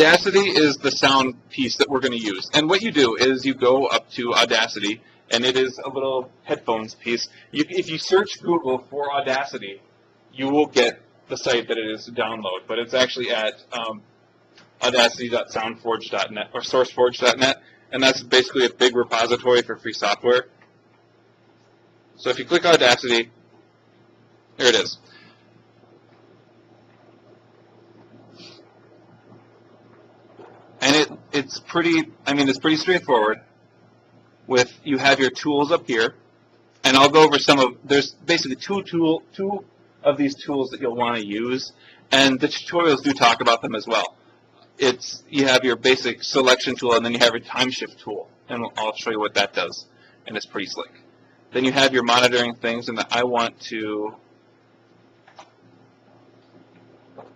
Audacity is the sound piece that we're going to use. And what you do is you go up to Audacity, and it is a little headphones piece. If you search Google for Audacity, you will get the site that it is to download. But it's actually at audacity.soundforge.net or sourceforge.net, and that's basically a big repository for free software. So if you click Audacity, here it is. And it's pretty straightforward. You have your tools up here, and I'll go over there's basically two of these tools that you'll want to use, and the tutorials do talk about them as well. You have your basic selection tool, and then you have your time shift tool, and I'll show you what that does, and it's pretty slick. Then you have your monitoring things, and I want to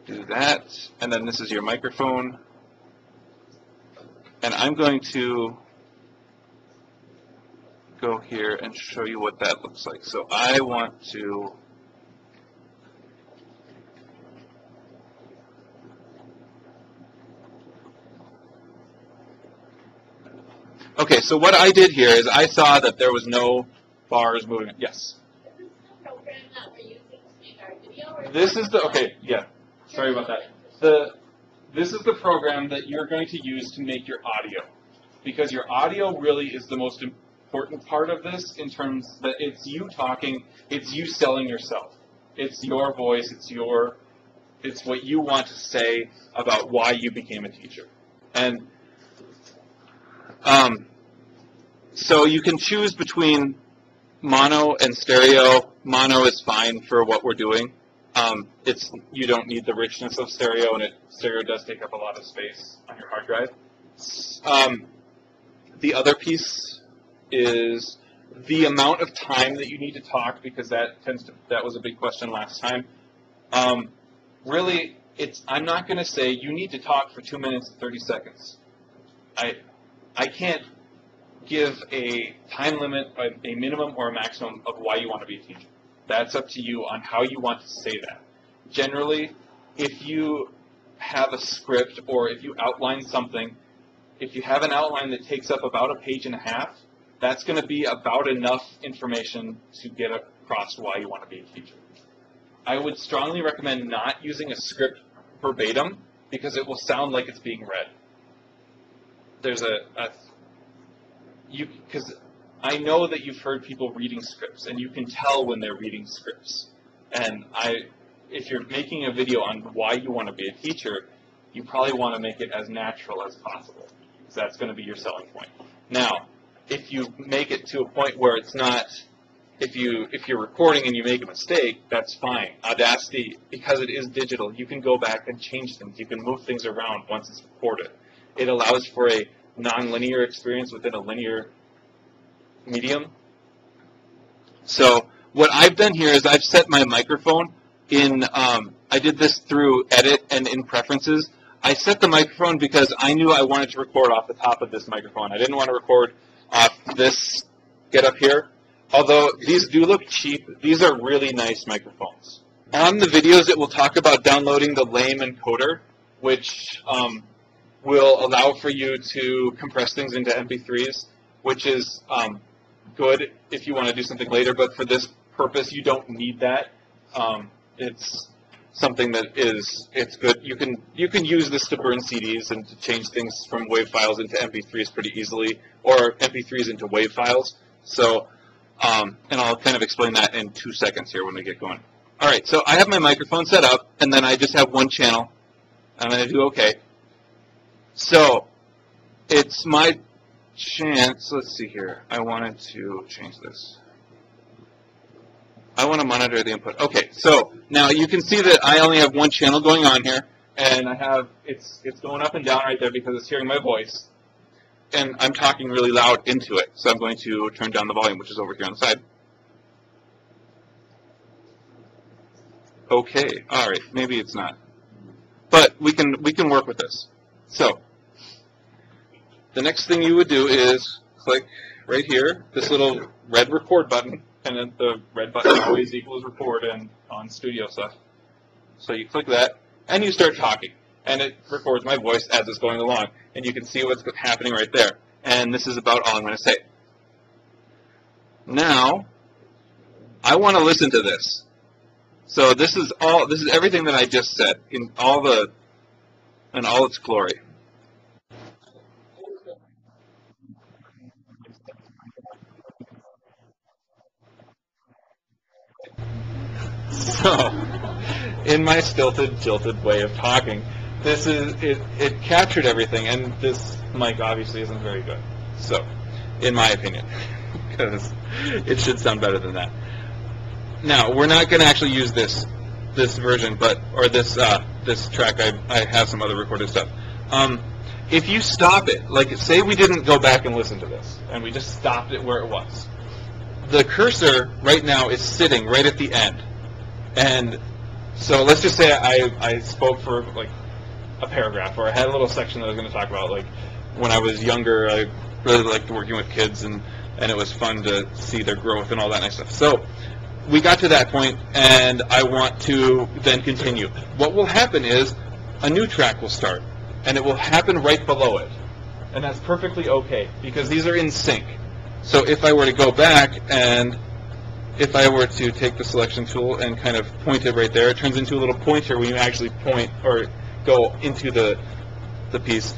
do that, and then this is your microphone. And I'm going to go here and show you what that looks like. So I want to okay, so what I did here is I saw that there was no bars moving. Yes? This is the program that we're using to make our video? This is okay, yeah. Sorry about that. This is the program that you're going to use to make your audio, because your audio really is the most important part of this in terms that it's you talking, it's you selling yourself. It's your voice, it's what you want to say about why you became a teacher. And so you can choose between mono and stereo. Mono is fine for what we're doing. You don't need the richness of stereo, and stereo does take up a lot of space on your hard drive. The other piece is the amount of time that you need to talk, because that was a big question last time. Really, I'm not going to say you need to talk for 2 minutes and 30 seconds. I can't give a time limit, a minimum or a maximum of why you want to be a teacher. That's up to you on how you want to say that. Generally, if you have a script or if you outline something, if you have an outline that takes up about a page and a half, that's going to be about enough information to get across why you want to be a teacher. I would strongly recommend not using a script verbatim, because it will sound like it's being read. There's because I know that you've heard people reading scripts, and you can tell when they're reading scripts. And if you're making a video on why you want to be a teacher, you probably want to make it as natural as possible, because that's going to be your selling point. Now, if you make it to a point where it's not, if you're recording and you make a mistake, that's fine. Audacity, because it is digital, you can go back and change things. You can move things around once it's recorded. It allows for a non-linear experience within a linear medium. So what I've done here is I've set my microphone in, I did this through Edit and in Preferences. I set the microphone because I knew I wanted to record off the top of this microphone. I didn't want to record off this get up here. Although these do look cheap, these are really nice microphones. On the videos, it will talk about downloading the lame encoder, which will allow for you to compress things into MP3s, which is good if you want to do something later, but for this purpose, you don't need that. It's something that it's good. You can use this to burn CDs and to change things from WAV files into MP3s pretty easily, or MP3s into WAV files. So, and I'll kind of explain that in 2 seconds here when we get going. All right, so I have my microphone set up, and then I just have one channel. I'm going to do OK. So it's my chance. Let's see here. I wanted to change this. I want to monitor the input. Okay, so now you can see that I only have one channel going on here, and I have it's going up and down right there because it's hearing my voice, and I'm talking really loud into it. So I'm going to turn down the volume, which is over here on the side. Okay, all right, maybe it's not, but we can work with this. So the next thing you would do is click right here, this little red record button, and then the red button always equals record and on studio stuff. So you click that, and you start talking. and it records my voice as it's going along. And you can see what's happening right there. And this is about all I'm going to say. Now, I want to listen to this. So this is everything that I just said in all its glory. So, in my stilted, jilted way of talking, it captured everything, and this mic obviously isn't very good. So, in my opinion, because it should sound better than that. Now, we're not going to actually use this version, or this track. I have some other recorded stuff. If you stop it, like say we didn't go back and listen to this, and we just stopped it where it was, the cursor right now is sitting right at the end. And so let's just say I spoke for like a paragraph, or I had a little section that I was going to talk about. Like when I was younger, I really liked working with kids, and it was fun to see their growth and all that nice stuff. So we got to that point, and I want to then continue. What will happen is a new track will start, and it will happen right below it. And that's perfectly okay, because these are in sync. So if I were to go back, and if I were to take the selection tool and kind of point it right there, it turns into a little pointer when you actually point or go into the piece.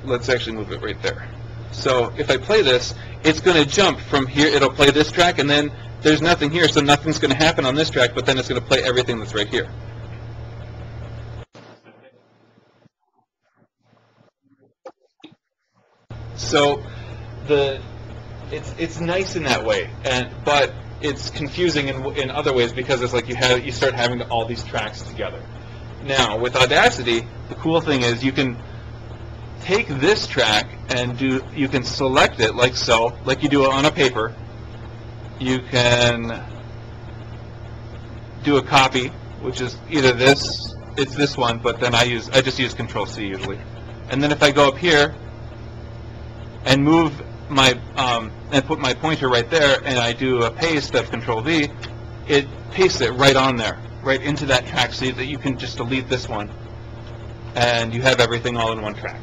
Let's actually move it right there. So if I play this, it's going to jump from here. It'll play this track, and then there's nothing here, so nothing's going to happen on this track, but then it's going to play everything that's right here. So it's nice in that way, but it's confusing in other ways, because it's like you start having all these tracks together. Now with Audacity, the cool thing is you can take this track and you can select it like so, like you do on a paper. You can do a copy, which is either it's this one, but then I just use Control-C usually. And then if I go up here and move and put my pointer right there, and I do a paste of Control-V, it pastes it right on there, right into that track, so that you can just delete this one, and you have everything all in one track.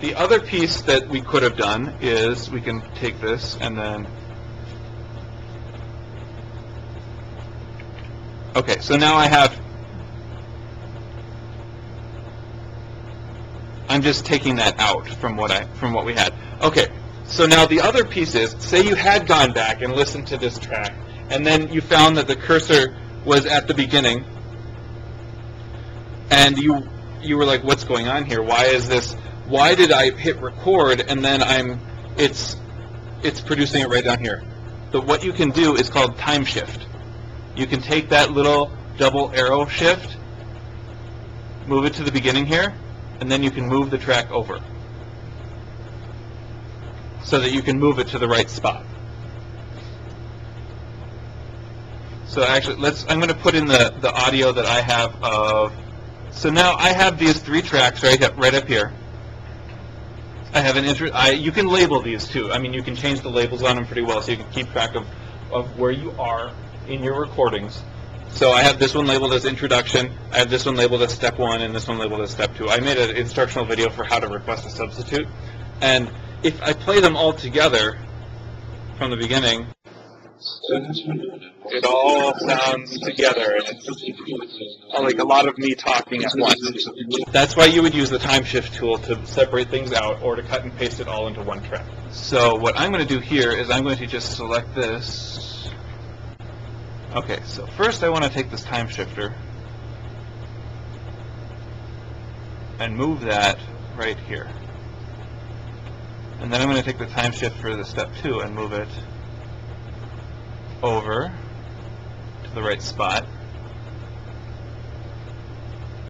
The other piece that we could have done is we can take this and then... Okay, so now I'm just taking that out from what we had. Okay, so now the other piece is, say you had gone back and listened to this track, and then you found that the cursor was at the beginning, and you were like, what's going on here? Why is this? Why did I hit record and then it's producing it right down here? But what you can do is called time shift. You can take that little double arrow shift, move it to the beginning here, and then you can move the track over so that you can move it to the right spot. So actually, I'm going to put in the audio that I have of... So now I have these three tracks right up here. I have you can label these too. I mean, you can change the labels on them pretty well, so you can keep track of where you are in your recordings. So I have this one labeled as introduction, I have this one labeled as step 1, and this one labeled as step 2. I made an instructional video for how to request a substitute, and if I play them all together from the beginning, it all sounds together, and it's like a lot of me talking at once. That's why you would use the time shift tool to separate things out, or to cut and paste it all into one track. So what I'm going to do here is I'm going to just select this. Okay, so first I want to take this time shifter and move that right here. And then I'm going to take the time shift for the step 2 and move it over to the right spot.